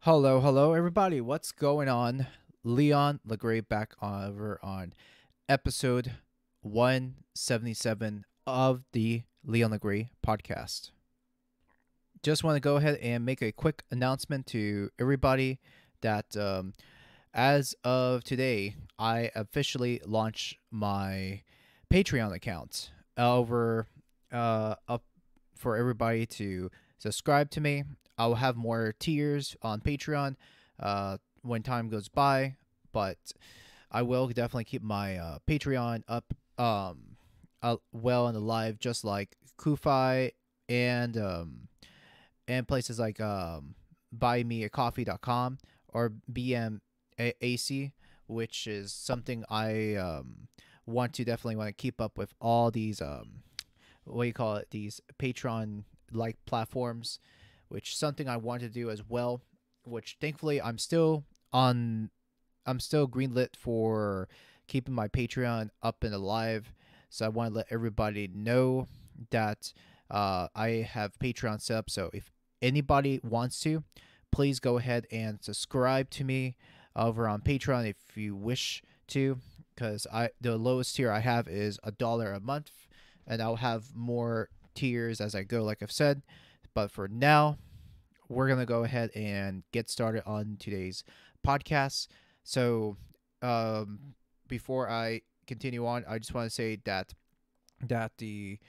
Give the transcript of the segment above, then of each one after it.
Hello, everybody. What's going on? Leon Legray back over on episode 177 of the Leon Legray podcast. Just want to go ahead and make a quick announcement to everybody that as of today, I officially launched my Patreon account over up for everybody to subscribe to me. I'll have more tiers on Patreon when time goes by, but I will definitely keep my Patreon up well and alive, just like Ko-Fi and places like buymeacoffee.com or BMAC, which is something I want to keep up with all these what do you call it, these Patreon like platforms, which is something I want to do as well, which thankfully I'm still greenlit for keeping my Patreon up and alive. So I want to let everybody know that I have Patreon set up. So if anybody wants to, please go ahead and subscribe to me over on Patreon if you wish to, because the lowest tier I have is $1 a month, and I'll have more tiers as I go, like I've said. But for now, we're gonna go ahead and get started on today's podcast. So, before I continue on, I just want to say that the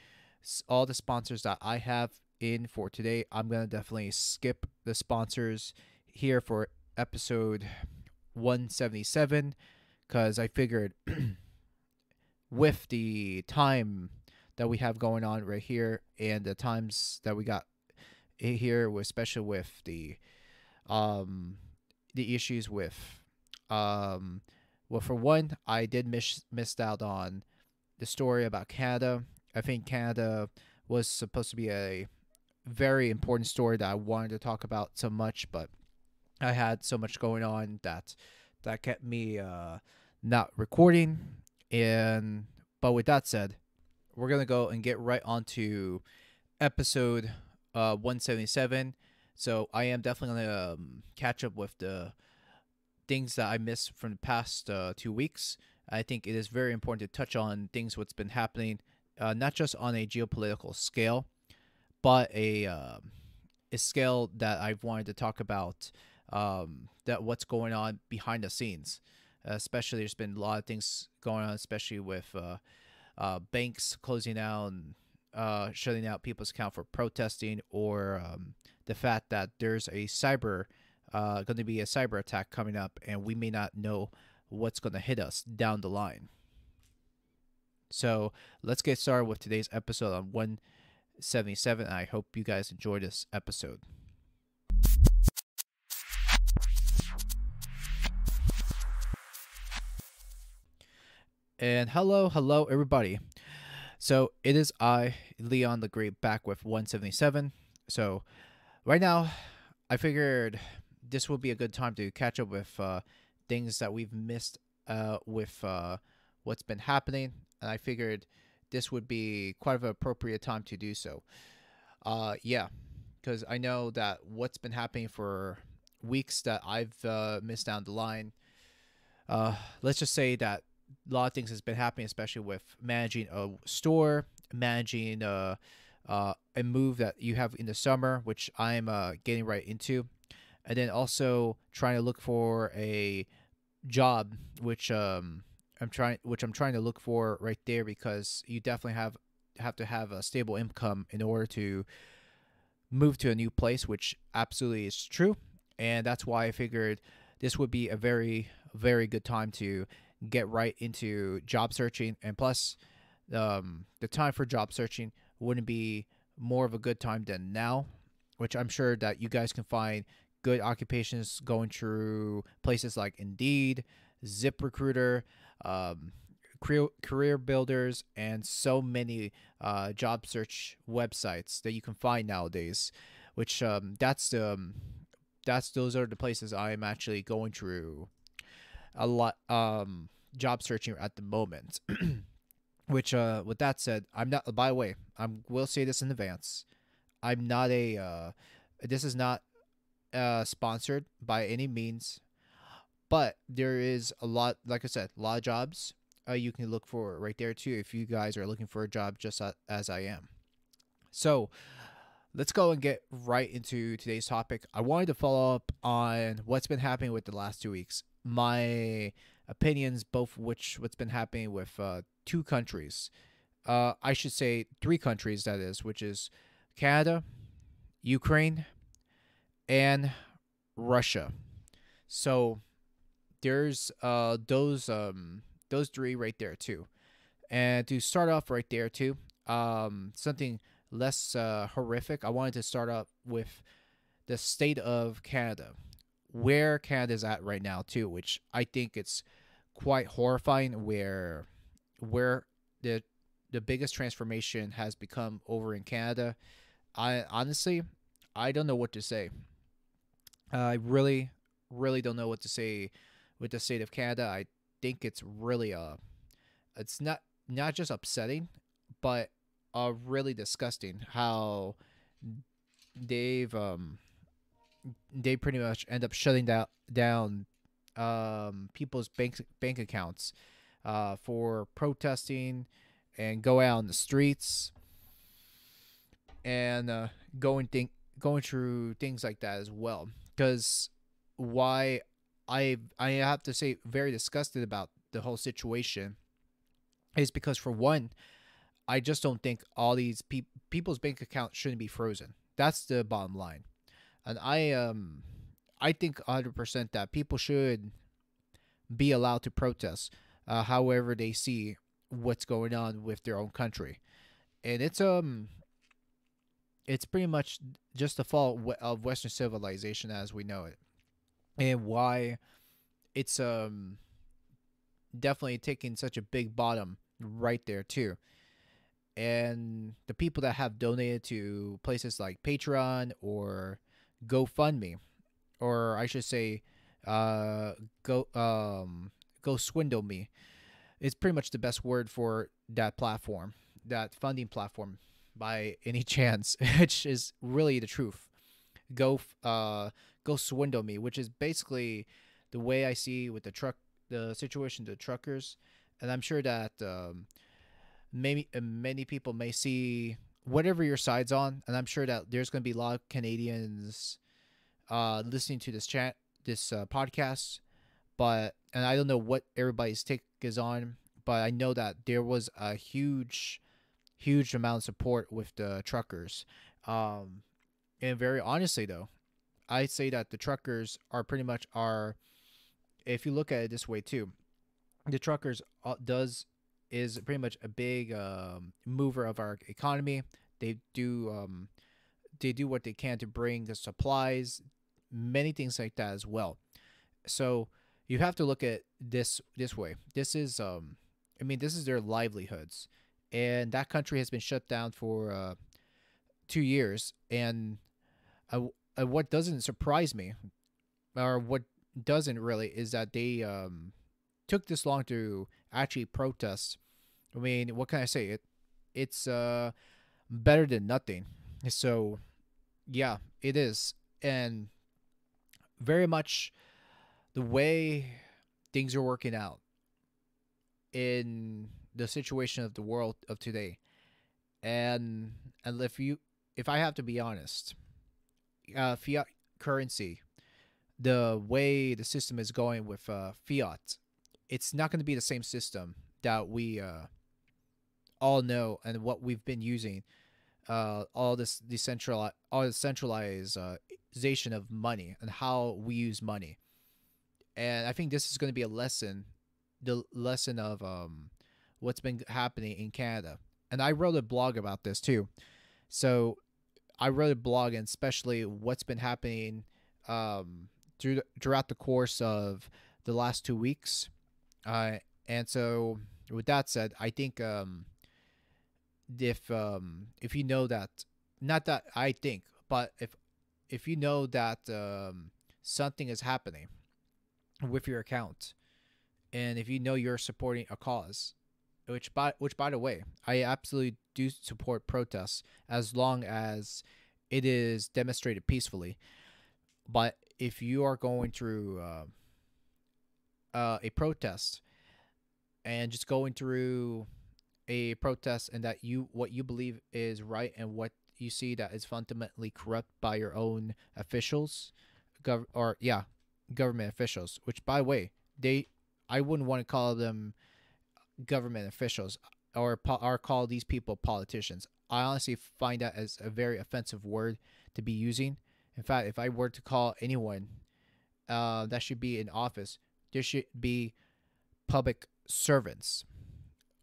all the sponsors that I have in for today, I'm gonna definitely skip the sponsors here for episode 177, because I figured with the time that we have going on right here and the times that we got here, especially with the issues with well, for one, I did missed out on the story about Canada. I think Canada was supposed to be a very important story that I wanted to talk about so much, but I had so much going on that kept me not recording. And but with that said, we're gonna go and get right onto episode 177. So I am definitely gonna catch up with the things that I missed from the past 2 weeks. I think it is very important to touch on things what's been happening, not just on a geopolitical scale, but a scale that I've wanted to talk about, that what's going on behind the scenes. Especially, there's been a lot of things going on, especially with banks closing down, shutting out people's account for protesting, or the fact that there's a going to be a cyber attack coming up, and we may not know what's going to hit us down the line. So let's get started with today's episode on 177. I hope you guys enjoy this episode. And hello, everybody. So it is I, Leon the Great, back with 177. So right now, I figured this would be a good time to catch up with things that we've missed with what's been happening, and I figured this would be quite of an appropriate time to do so. Yeah, because I know that what's been happening for weeks that I've missed down the line. Let's just say that a lot of things has been happening, especially with managing a store, managing a move that you have in the summer, which I'm getting right into, and then also trying to look for a job, which I'm trying to look for right there, because you definitely have to have a stable income in order to move to a new place, which absolutely is true, and that's why I figured this would be a very good time to get right into job searching. And plus, the time for job searching wouldn't be more of a good time than now, which I'm sure that you guys can find good occupations going through places like Indeed, ZipRecruiter, career builders, and so many job search websites that you can find nowadays, which those are the places I'm actually going through a lot job searching at the moment. Which with that said, I'm not, by the way, I will say this in advance, I'm not a this is not sponsored by any means, but there is a lot, like I said, a lot of jobs you can look for right there too if you guys are looking for a job just as I am. So let's go and get right into today's topic. I wanted to follow up on what's been happening with the last 2 weeks. My opinions, both what's been happening with two countries. I should say three countries, that is, which is Canada, Ukraine, and Russia. So there's those three right there too. And to start off right there too, something less horrific. I wanted to start off with the state of Canada, where Canada's at right now too, which I think it's quite horrifying. Where the the biggest transformation has become over in Canada. I honestly, I don't know what to say. I really don't know what to say with the state of Canada. I think it's really it's not just upsetting, but really disgusting how they've they pretty much end up shutting down people's bank accounts for protesting and go out on the streets and going through things like that as well. Because why I have to say very disgusted about the whole situation is because, for one, I just don't think all these people's bank accounts shouldn't be frozen. That's the bottom line. And I think 100% that people should be allowed to protest however they see what's going on with their own country. And it's pretty much just the fall of Western civilization as we know it, and why it's definitely taking such a big bottom right there too. And the people that have donated to places like Patreon or GoFundMe, or I should say, uh, go go swindle me. It's pretty much the best word for that platform, that funding platform, by any chance, which is really the truth. Go swindle me, which is basically the way I see with the situation, the truckers, and I'm sure that maybe many people may see whatever your side's on, and I'm sure that there's going to be a lot of Canadians listening to this podcast, but and I don't know what everybody's take is on, but I know that there was a huge amount of support with the truckers. Um, and very honestly, though, I'd say that the truckers are pretty much are. If you look at it this way too, the truckers does is pretty much a big mover of our economy. They do they do what they can to bring the supplies, many things like that as well. So you have to look at this way. This is I mean, this is their livelihoods, and that country has been shut down for 2 years. And what doesn't surprise me, or what doesn't really, is that they took this long to actually protest. I mean, what can I say? It's better than nothing. So yeah, it is, and very much the way things are working out in the situation of the world of today. And if I have to be honest, fiat currency, the way the system is going with fiat, it's not going to be the same system that we all know and what we've been using. All this decentralized, all the centralization of money and how we use money. And I think this is going to be a lesson, the lesson of what's been happening in Canada. And I wrote a blog about this too. So I wrote a blog, and especially what's been happening throughout the course of the last 2 weeks. And so, with that said, I think if you know that, not that I think, but if you know that something is happening with your account, and if you know you're supporting a cause, which by the way, I absolutely do support protests as long as it is demonstrated peacefully. But if you are going through a protest and just going through a protest, and that you what you believe is right and what you see that is fundamentally corrupt by your own officials, government officials, which by the way, they I wouldn't want to call them government officials, or call these people politicians. I honestly find that as a very offensive word to be using. In fact, if I were to call anyone that should be in office, there should be public servants.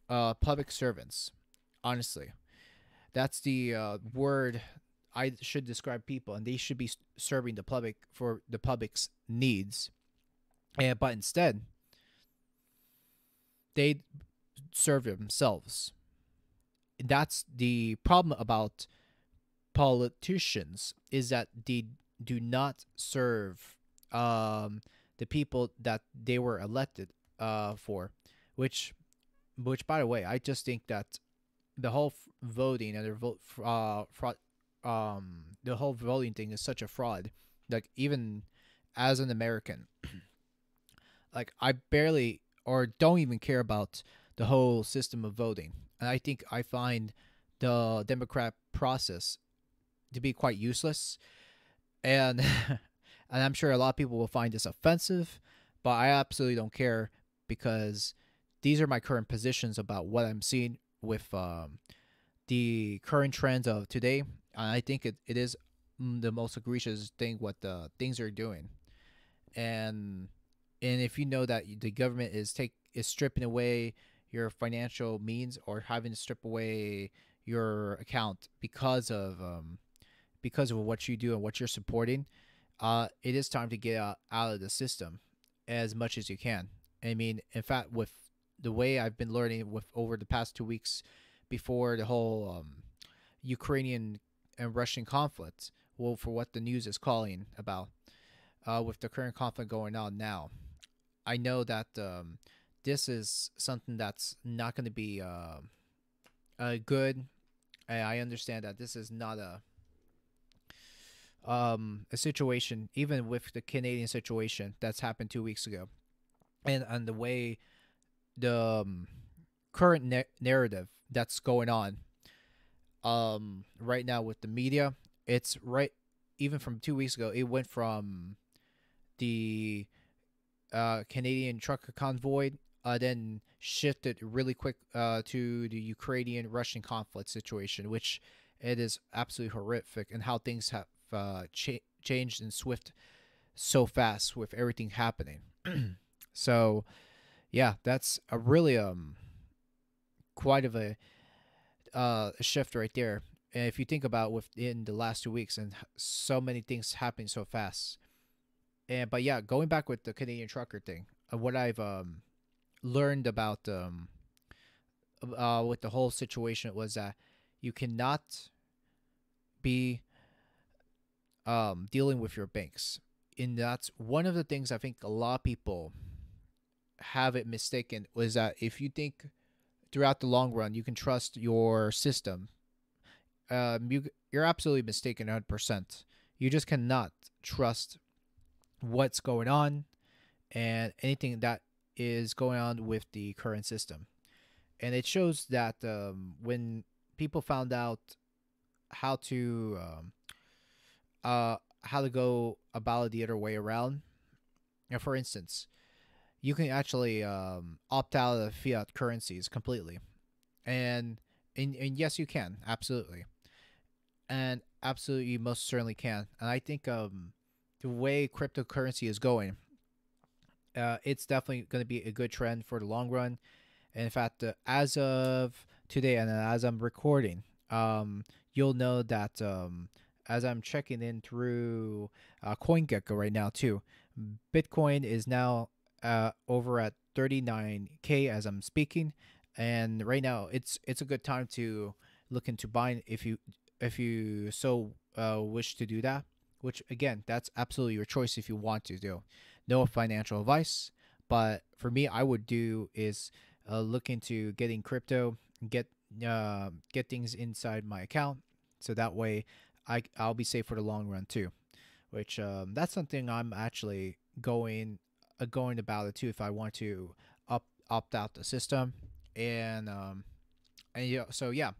Public servants. Honestly, that's the word I should describe people, and they should be serving the public for the public's needs. And but instead, they serve themselves. That's the problem about politicians, is that they do not serve um, the people that they were elected for, which by the way, I just think that the whole voting and the fraud, the whole voting thing is such a fraud. Like, even as an American, like, I barely or don't even care about the whole system of voting, and I think I find the democrat process to be quite useless. And and I'm sure a lot of people will find this offensive, but I absolutely don't care, because these are my current positions about what I'm seeing with the current trends of today. And I think it is the most egregious thing what the things are doing. And if you know that the government is stripping away your financial means, or having to strip away your account because of what you do and what you're supporting, it is time to get out of the system as much as you can. I mean, in fact, with the way I've been learning with over the past 2 weeks before the whole Ukrainian and Russian conflict, well, for what the news is calling about, with the current conflict going on now, I know that this is something that's not going to be good. I understand that this is not a situation, even with the Canadian situation that's happened 2 weeks ago, and the way the current narrative that's going on right now with the media. It's right, even from 2 weeks ago, it went from the Canadian trucker convoy, then shifted really quick to the Ukrainian Russian conflict situation, which it is absolutely horrific, and how things have changed in swift so fast with everything happening. So yeah, that's a really quite of a shift right there. And if you think about within the last 2 weeks, and so many things happening so fast. And but yeah, going back with the Canadian trucker thing, what I've learned about with the whole situation was that you cannot be dealing with your banks. And that's one of the things I think a lot of people have it mistaken, was that if you think throughout the long run you can trust your system, you're absolutely mistaken 100%. You just cannot trust what's going on and anything that is going on with the current system. And it shows that when people found out how to go about it the other way around. Now, for instance, you can actually opt out of fiat currencies completely, and yes, you can, absolutely, and absolutely, you most certainly can. And I think the way cryptocurrency is going, it's definitely going to be a good trend for the long run. And in fact, as of today, and as I'm recording, you'll know that as I'm checking in through CoinGecko right now too, Bitcoin is now over at 39K as I'm speaking, and right now it's a good time to look into buying if you so wish to do that. Which again, that's absolutely your choice if you want to do. No financial advice, but for me, I would do is look into getting crypto, get get things inside my account, so that way I'll be safe for the long run too. which that's something I'm actually going about it too if I want to opt out the system. And yeah, so yeah,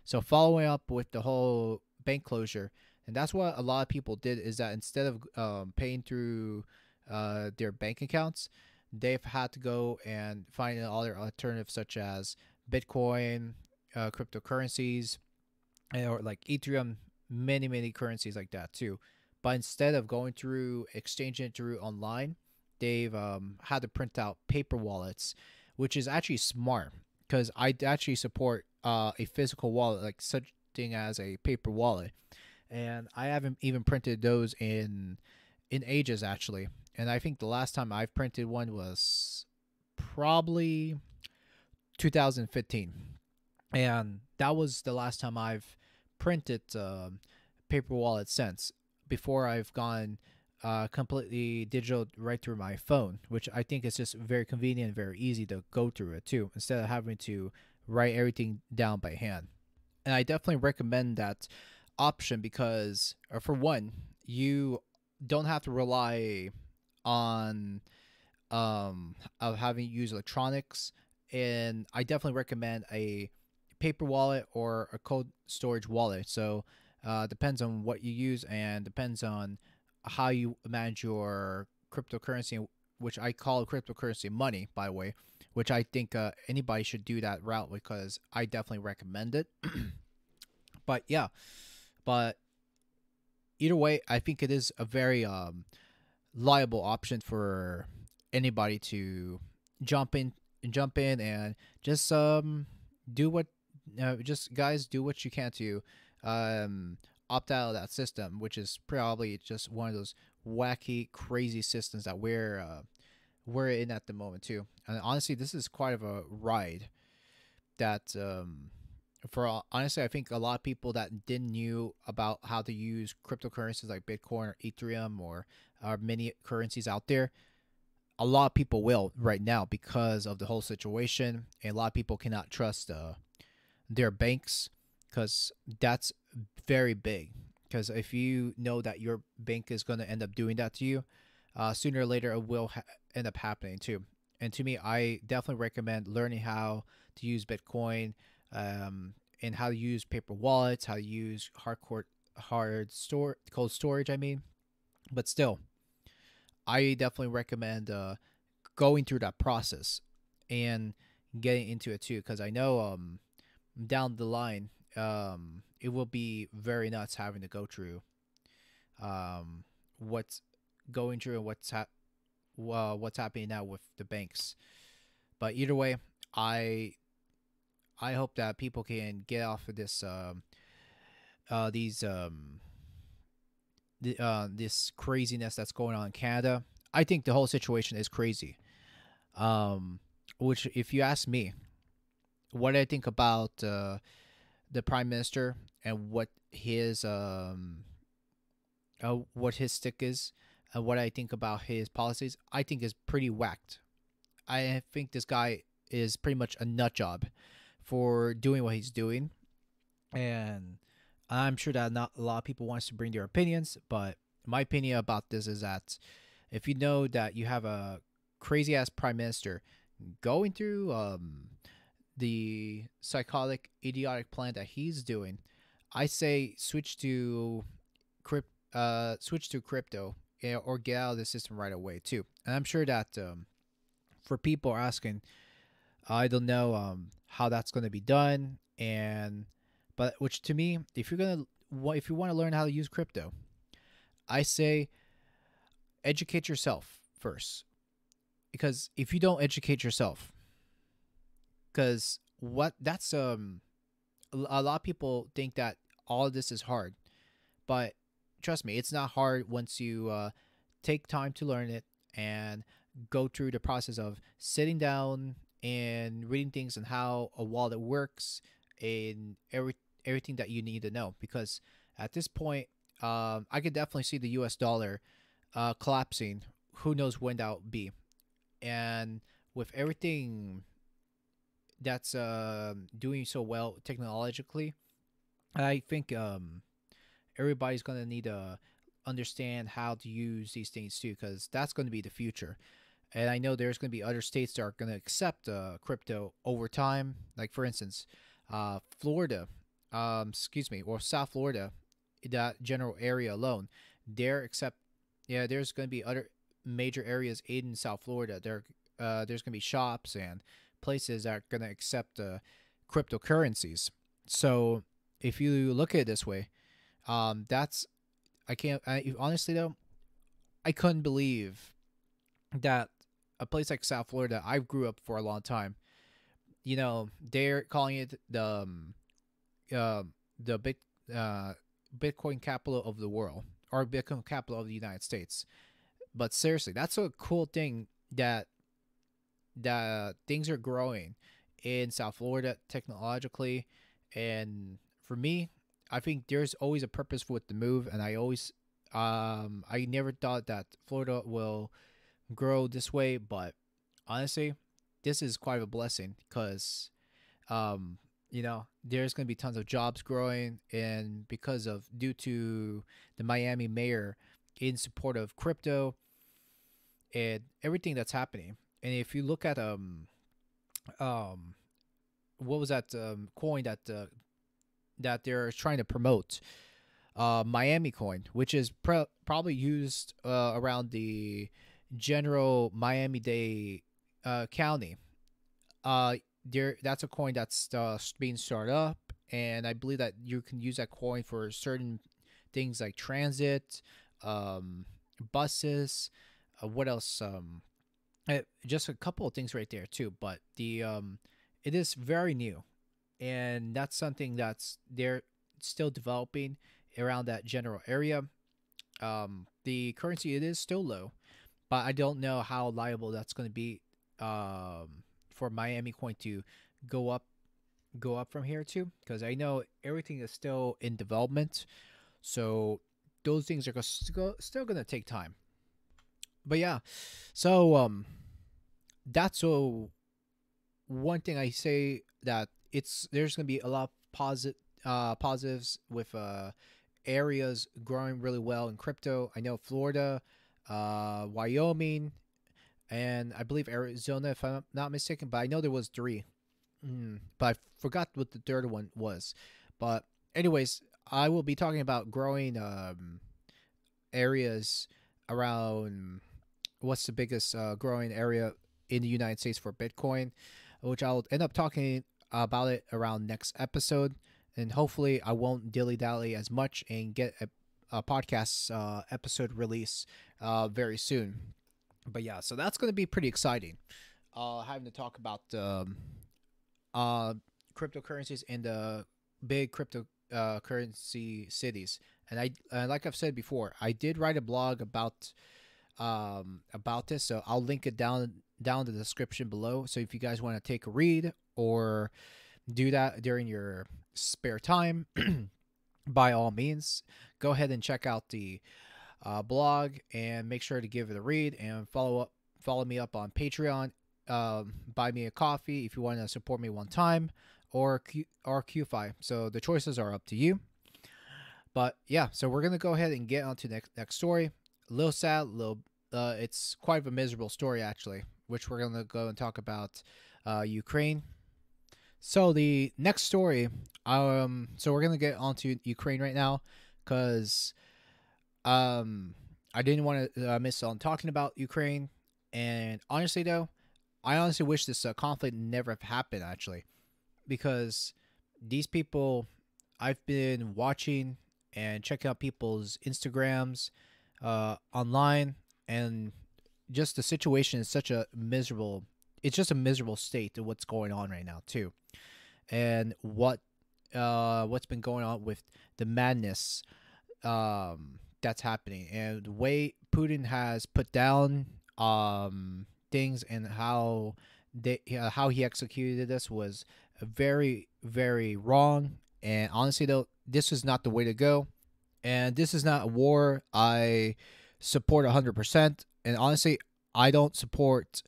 so following up with the whole bank closure, and that's what a lot of people did, is that instead of paying through their bank accounts, they've had to go and find other alternatives such as Bitcoin, cryptocurrencies, or like Ethereum, many currencies like that too. But instead of going through exchanging it through online, they've had to print out paper wallets, which is actually smart because I actually support a physical wallet, like such thing as a paper wallet, and I haven't even printed those in ages actually. And I think the last time I've printed one was probably 2015, and that was the last time I've printed paper wallet since. Before I've gone completely digital right through my phone, which I think is just very convenient and very easy to go through it too, instead of having to write everything down by hand. And I definitely recommend that option because, for one, you don't have to rely on of having to use electronics. And I definitely recommend a paper wallet or a cold storage wallet. So depends on what you use and depends on how you manage your cryptocurrency, which I call cryptocurrency money, by the way, which I think anybody should do that route because I definitely recommend it. But yeah, but either way, I think it is a very liable option for anybody to jump in and just do what just guys do what you can to um opt out of that system, which is probably just one of those wacky crazy systems that we're in at the moment too. And honestly, this is quite of a ride that honestly, I think a lot of people that didn't knew about how to use cryptocurrencies like Bitcoin or Ethereum or many currencies out there, a lot of people will right now because of the whole situation, and a lot of people cannot trust their banks because that's very big. Because if you know that your bank is going to end up doing that to you, sooner or later it will end up happening too. And to me, I definitely recommend learning how to use Bitcoin, and how to use paper wallets, how to use cold storage. I mean, but still, I definitely recommend going through that process and getting into it too, because I know down the line it will be very nuts having to go through what's going through and what's happening now with the banks. But either way, I I hope that people can get off of these this craziness that's going on in Canada. I think the whole situation is crazy. Um, which, if you ask me, what I think about the prime minister and what his stick is, and what I think about his policies, I think is pretty whacked. I think this guy is pretty much a nut job for doing what he's doing, and I'm sure that not a lot of people wants to bring their opinions, but my opinion about this is that if you know that you have a crazy ass prime minister going through the psychotic, idiotic plan that he's doing, I say switch to crypto, or get out of the system right away too. And I'm sure that for people asking, I don't know how that's going to be done, and but which to me, if you want to learn how to use crypto, I say educate yourself first, because if you don't educate yourself, because what that's a lot of people think that all of this is hard, but trust me, it's not hard once you take time to learn it and go through the process of sitting down and reading things and how a wallet works and everything that you need to know. Because at this point, I could definitely see the U.S. dollar collapsing. Who knows when that'll be? And with everything that's doing so well technologically, I think everybody's gonna need understand how to use these things too, because that's going to be the future. And I know there's going to be other states that are going to accept crypto over time. Like for instance, Florida, excuse me, or South Florida, that general area alone, there accept. Yeah, there's going to be other major areas in South Florida. There's going to be shops and places that are going to accept cryptocurrencies. So if you look at it this way, that's I can't. Honestly though, I couldn't believe that a place like South Florida, I grew up for a long time. You know, they're calling it uh, the uh, Bitcoin capital of the world, or Bitcoin capital of the United States. But seriously, that's a cool thing that things are growing in South Florida technologically, and for me, I think there's always a purpose with the move, and I never thought that Florida will grow this way, but honestly, this is quite a blessing because, there's going to be tons of jobs growing, and because of due to the Miami mayor in support of crypto and everything that's happening. And if you look at um what was that coin that they're trying to promote, Miami coin, which is probably used around the general Miami Dade County. Uh, that's a coin that's being started up, and I believe that you can use that coin for certain things like transit, um, buses. What else? Just a couple of things right there too. But it is very new, and that's something that's they're still developing around that general area. The currency, it is still low, but I don't know how liable that's going to be for Miami coin to go up go up from here too, because I know everything is still in development. So those things are still going to take time. But yeah, so that's one thing I say that there's going to be a lot of positives with areas growing really well in crypto. I know Florida, Wyoming, and I believe Arizona, if I'm not mistaken. But I know there was three, but I forgot what the third one was. But anyways, I will be talking about growing areas around what's the biggest growing area in the United States for Bitcoin, which I'll end up talking about it around next episode. And hopefully, I won't dilly dally as much and get a podcast episode release very soon. But yeah, so that's going to be pretty exciting. Having to talk about uh, cryptocurrencies in the big currency cities. And like I've said before, I did write a blog about this, so I'll link it down in the description below. So if you guys want to take a read or do that during your spare time, by all means, go ahead and check out the blog and make sure to give it a read and follow me up on Patreon. Buy me a coffee if you want to support me one time, or Q5. So the choices are up to you. But yeah, so we're gonna go ahead and get on to the next story. A little sad, it's quite a miserable story actually, which we're gonna go and talk about Ukraine. So the next story, so we're gonna get onto Ukraine right now, because I didn't want to miss on talking about Ukraine, and honestly though, I honestly wish this conflict never have happened actually, because these people, I've been watching and checking out people's Instagrams online, and just the situation is such a miserable. It's just a miserable state of what's going on right now too, and what's been going on with the madness that's happening, and the way Putin has put down things, and how he executed this was very, very wrong. And honestly though, this is not the way to go, and this is not a war I support 100%. And honestly, I don't support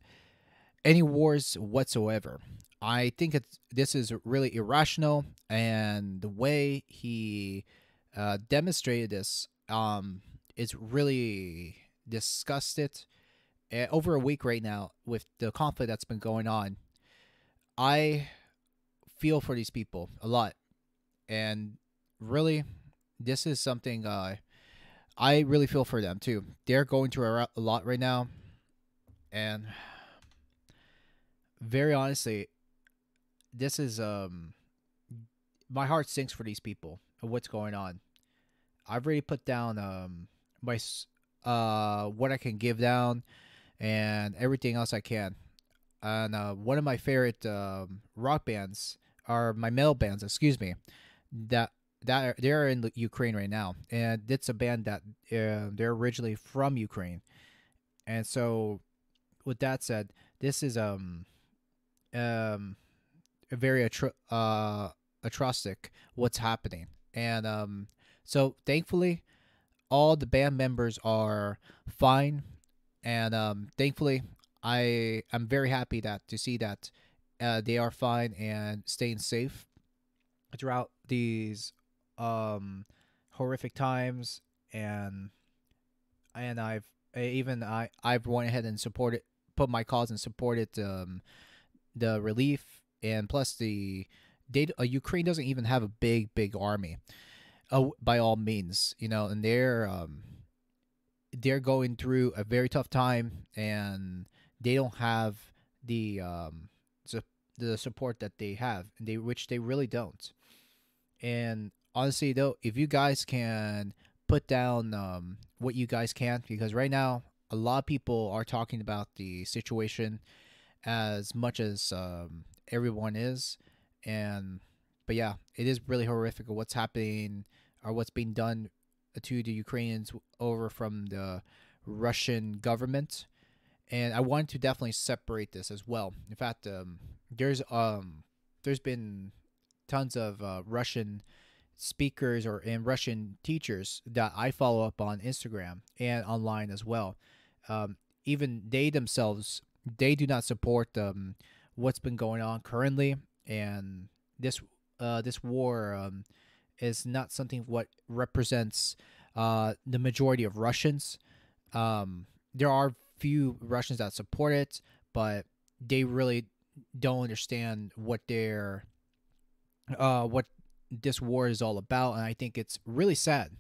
any wars whatsoever. I think this is really irrational, and the way he demonstrated this, is really disgusted. Over a week right now with the conflict that's been going on, I feel for these people a lot, and really, this is something I really feel for them too. They're going through a lot right now, and very honestly, this is my heart sinks for these people and what's going on. I've already put down my what I can give down and everything else I can. And one of my favorite rock bands are my metal bands. Excuse me. That they're in Ukraine right now, and it's a band that they're originally from Ukraine. And so, with that said, this is um a very atrocious what's happening, and so thankfully all the band members are fine, and thankfully I'm very happy that to see that they are fine and staying safe throughout these um, horrific times, and I've went ahead and supported put my cause and supported the relief, and plus Ukraine doesn't even have a big army by all means, and they're going through a very tough time, and they don't have the the support that they have, and which they really don't. And honestly, though, if you guys can put down what you guys can, because right now a lot of people are talking about the situation as much as everyone is, and but yeah, it is really horrific of what's happening or what's being done to the Ukrainians over from the Russian government. And I want to definitely separate this as well. In fact, there's been tons of Russian speakers or and Russian teachers that I follow up on Instagram and online as well. Even they themselves, they do not support what's been going on currently, and this this war is not something what represents the majority of Russians. There are few Russians that support it, but they really don't understand what this war is all about, and I think it's really sad.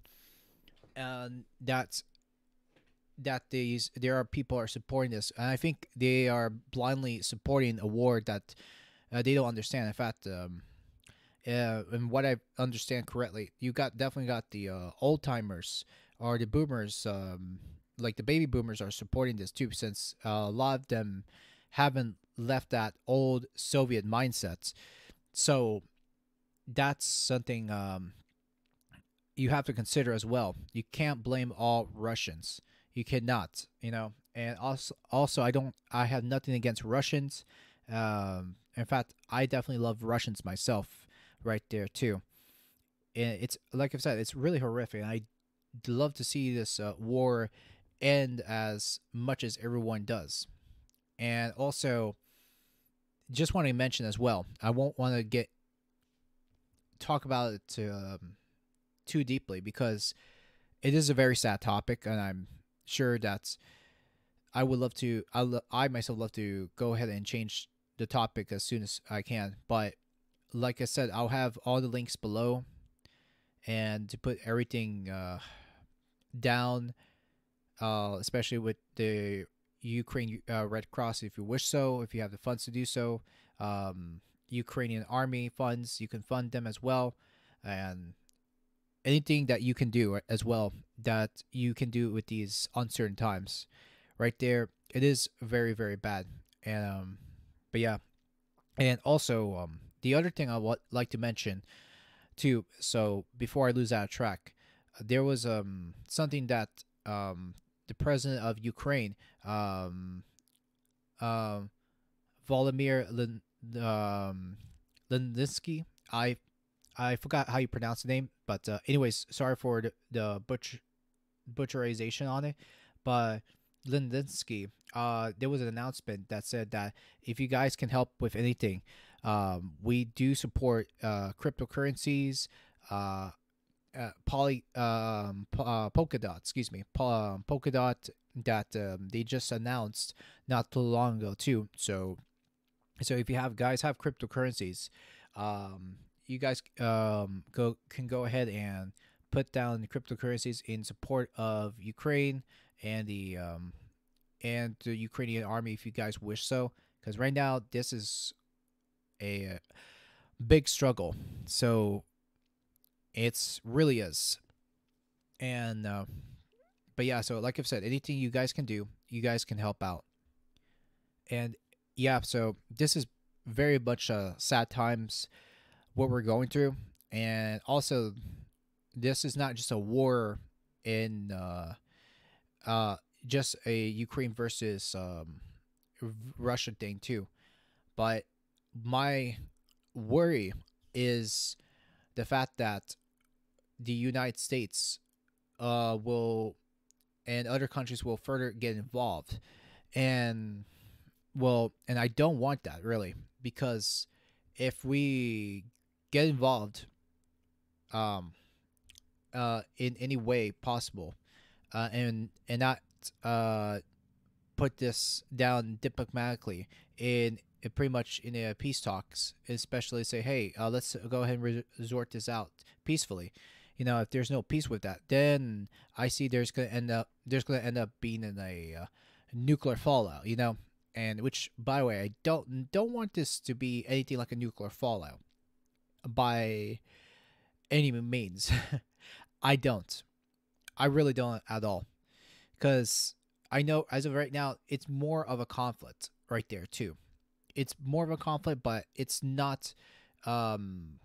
And that there are people are supporting this, and I think they are blindly supporting a war that they don't understand. In fact, and what I understand correctly, you definitely got the old timers or the boomers, like the baby boomers, are supporting this too, since a lot of them haven't left that old Soviet mindset. So that's something you have to consider as well. You can't blame all Russians. You cannot, And also, I have nothing against Russians. In fact, I definitely love Russians myself, right there too. And it's like I've said, it's really horrific. And I'd love to see this war end as much as everyone does. And also, just want to mention as well, I won't want to get talk about it too deeply because it is a very sad topic, and I'm sure that I would love to. I myself love to go ahead and change the topic as soon as I can. But like I said, I'll have all the links below, and to put everything down, especially with the Ukraine Red Cross, if you wish so, if you have the funds to do so. Ukrainian Army funds, you can fund them as well, and anything that you can do as well that you can do with these uncertain times. Right there, it is very bad, and but yeah, and also the other thing I would like to mention too. So before I lose that track, there was something that the president of Ukraine, um, um, Volodymyr Zelensky. I forgot how you pronounce the name, but anyways, sorry for the butcherization on it. But Zelensky, there was an announcement that said that if you guys can help with anything, we do support cryptocurrencies, uh, polka dot, excuse me, polka dot that they just announced not too long ago too. So if you have guys have cryptocurrencies, you guys go ahead and put down cryptocurrencies in support of Ukraine and the Ukrainian army if you guys wish so. Because right now this is a big struggle. So it's really is. And but yeah, so like I've said, anything you guys can do, you guys can help out. And yeah, so this is very much sad times what we're going through, and also this is not just a war in uh just a Ukraine versus Russia thing too, but my worry is the fact that the United States will and other countries will further get involved, and and I don't want that really, because if we get involved um in any way possible, and not uh put this down diplomatically in pretty much in peace talks, especially say, hey, let's go ahead and resort this out peacefully. If there's no peace with that, then I see there's gonna end up being in a nuclear fallout. And which, by the way, I don't want this to be anything like a nuclear fallout by any means. I don't. I really don't at all. Because I know as of right now, it's more of a conflict right there too. It's more of a conflict, but it's not um,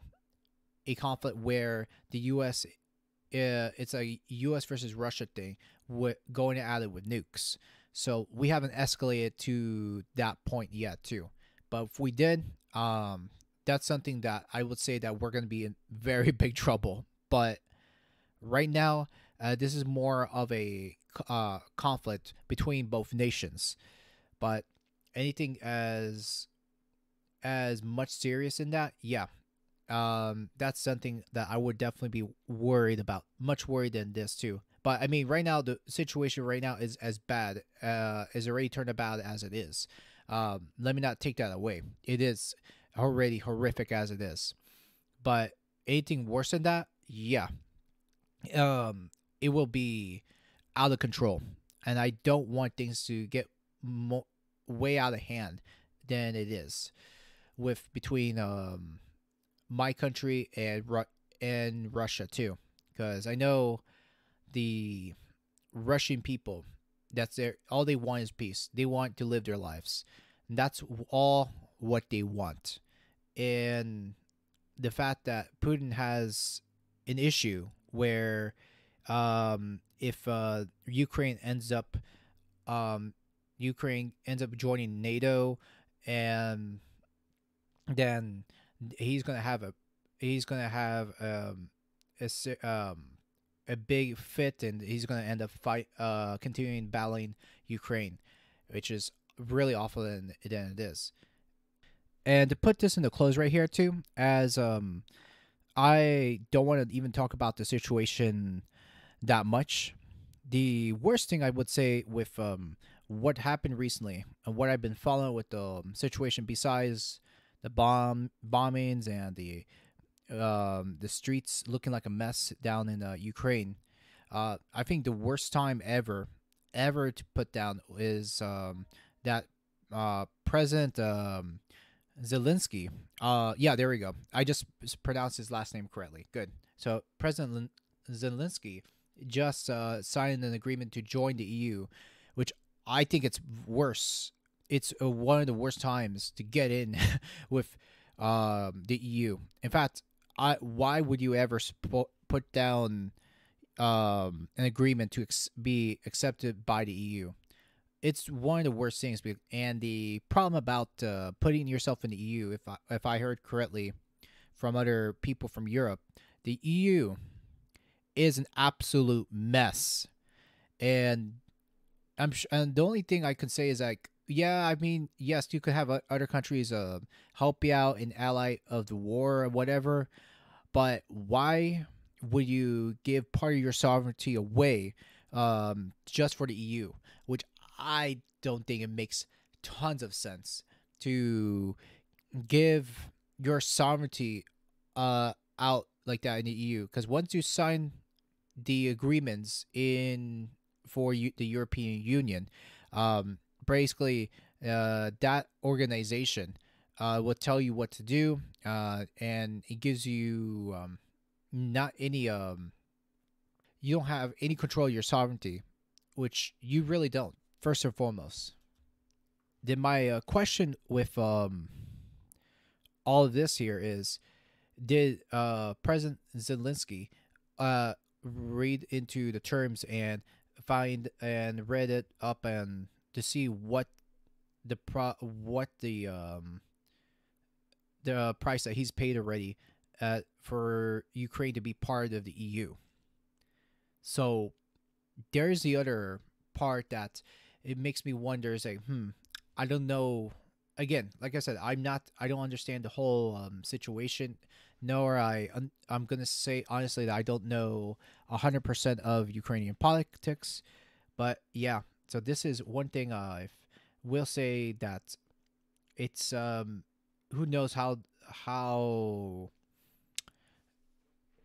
a conflict where the U.S. It's a U.S. versus Russia thing, with going at it with nukes. So we haven't escalated to that point yet too. But if we did, that's something that I would say that we're going to be in very big trouble. But right now, this is more of a conflict between both nations. But anything as much serious in that, yeah, that's something that I would definitely be worried about, much worried than this too. But I mean, right now the situation right now is as bad, is already turned about as it is. Let me not take that away. It is already horrific as it is. But anything worse than that, yeah, it will be out of control, and I don't want things to get way out of hand than it is with between my country and Russia too, because I know the Russian people. That's their all they want is peace. They want to live their lives. And that's all what they want. And the fact that Putin has an issue where if um, Ukraine ends up joining NATO, and then he's gonna have a he's gonna have a big fit, and he's gonna end up continuing battling Ukraine, which is really awful than it is. And to put this into close right here too, as I don't want to even talk about the situation that much. The worst thing I would say with what happened recently and what I've been following with the situation, besides the bombings and the streets looking like a mess down in Ukraine, I think the worst time ever to put down is that President Zelensky. Yeah, there we go. I just pronounced his last name correctly. Good. So President Zelensky just signed an agreement to join the EU, which I think it's worse. It's one of the worst times to get in with the EU. In fact, why would you ever put down an agreement to be accepted by the EU? It's one of the worst things. And the problem about putting yourself in the EU, if I heard correctly from other people from Europe, the EU is an absolute mess. And and the only thing I can say is like, yeah, I mean, yes, you could have other countries help you out in ally of the war or whatever, but would you give part of your sovereignty away just for the EU? Which I don't think it makes tons of sense to give your sovereignty out like that in the EU. Because once you sign the agreements in for the European Union, basically that organization will tell you what to do, and it gives you not any you don't have any control of your sovereignty, which you really don't. First and foremost, then my question with all of this here is, did President Zelensky read into the terms and find and read it up and to see what the price that he's paid already for Ukraine to be part of the EU? So there's the other part that it makes me wonder. Is like, I don't know. Again, like I said, I don't understand the whole situation. Nor I'm gonna say honestly that I don't know 100% of Ukrainian politics. But yeah, so this is one thing I will say that it's who knows how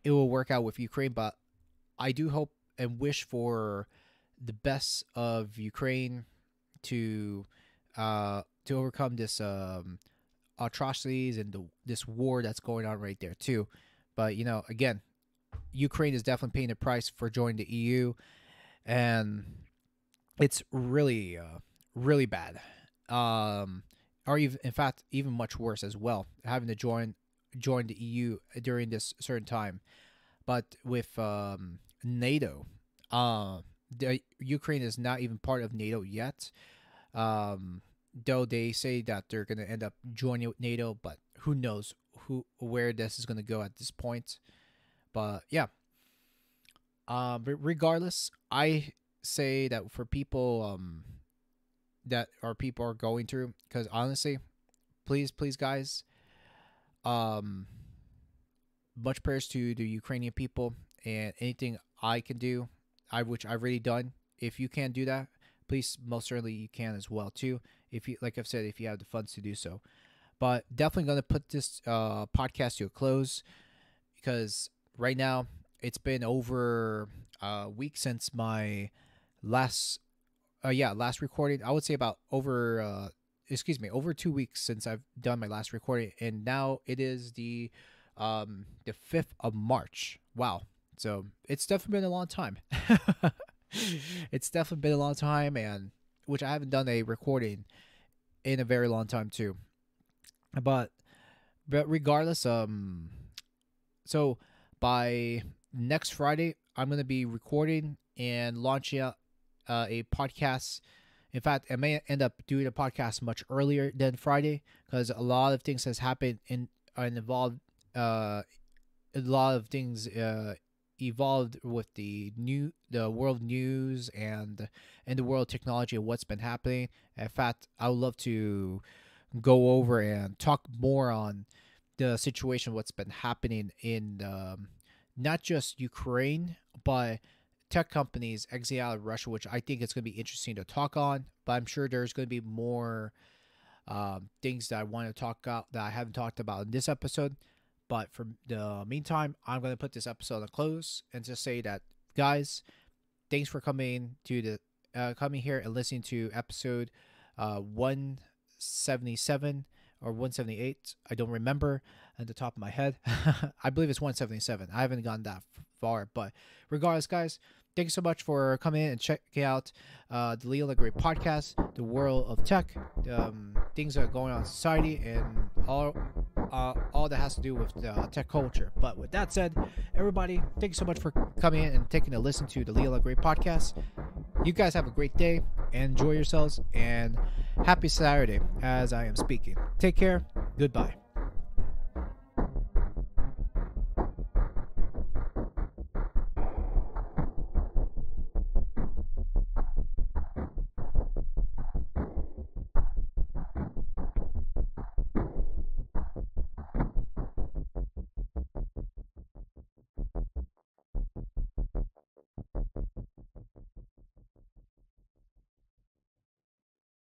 it will work out with Ukraine, but I do hope and wish for the best of Ukraine to overcome this atrocities and this war that's going on right there too. But again, Ukraine is definitely paying the price for joining the EU, and it's really really bad. Or even, in fact, even much worse as well, having to join the EU during this certain time. But with NATO, Ukraine is not even part of NATO yet. Though they say that they're going to end up joining NATO, but who knows where this is going to go at this point. But yeah, but regardless, I say that for people that people are going through, because honestly, please guys, much prayers to the Ukrainian people, and anything I can do, which I've already done. If you can't do that, please, most certainly you can as well too. If you, like I've said, if you have the funds to do so. But definitely going to put this podcast to a close, because right now it's been over a week since my last recording. I would say about over 2 weeks since I've done my last recording, and now it is the 5th of March. Wow. So it's definitely been a long time. It's definitely been a long time, and which I haven't done a recording in a very long time too. But regardless, so by next Friday, I'm gonna be recording and launching out a podcast. In fact, I may end up doing a podcast much earlier than Friday, because a lot of things has happened and involved. A lot of things evolved with the world news and the world technology and what's been happening. In fact, I would love to go over and talk more on the situation, what's been happening in not just Ukraine, but tech companies exiting out of Russia, which I think it's going to be interesting to talk on. But I'm sure there's going to be more things that I want to talk about that I haven't talked about in this episode. But for the meantime, I'm going to put this episode on close and just say that, guys, thanks for coming to coming here and listening to episode 177 or 178. I don't remember at the top of my head. I believe it's 177. I haven't gone that far. But regardless, guys, thank you so much for coming in and checking out the Leo the Great podcast, the world of tech, things that are going on in society, and all that has to do with tech culture. But with that said, everybody, thank you so much for coming in and taking a listen to the Leo the Great podcast. You guys have a great day and enjoy yourselves, and happy Saturday as I am speaking. Take care. Goodbye.